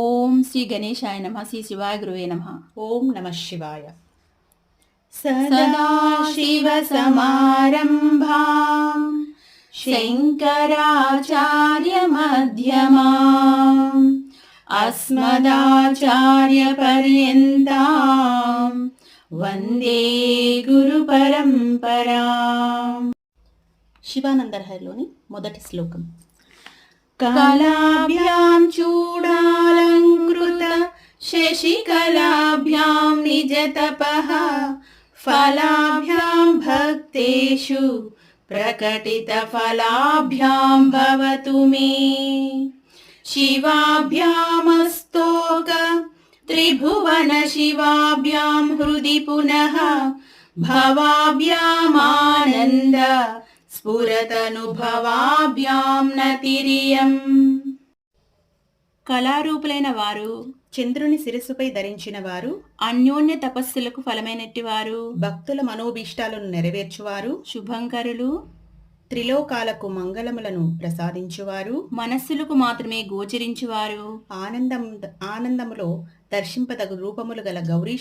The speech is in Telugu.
ఓం శ్రీ గణేశాయ నమః. శ్రీ శివాయ గురువే నమః. ఓం నమ శివాయ. సదాశివసమారంభాం శంకరాచార్యమధ్యమాం అస్మదాచార్యపర్యంతాం వందే గురుపరంపరాం. శివానందలహరిలోని మొదటి శ్లోకం. కళాభ్యాం చూడాలంకృత శశికళాభ్యాం నిజతపః ఫలాభ్యాం భక్తేషు ప్రకటిత ఫలాభ్యాం భవతు మే. శివాభ్యామస్తోక త్రిభువన శివాభ్యాం హృది పునః భవాభ్యామానంద స్ఫురతనుభవాభ్యాం నతిరియం. కళారూపులైన వారు, చంద్రుని శిరస్సుపై ధరించిన వారు, అన్యోన్య తపస్సులకు ఫలమైనట్టివారు, భక్తుల మనోభీష్టాలను నెరవేర్చువారు, శుభంకరులు, త్రిలోకాలకు మంగళములను ప్రసాదించువారు, మనస్సులకు మాత్రమే గోచరించువారు, ఆనందములో దర్శింపదగు రూపములు గల గౌరీ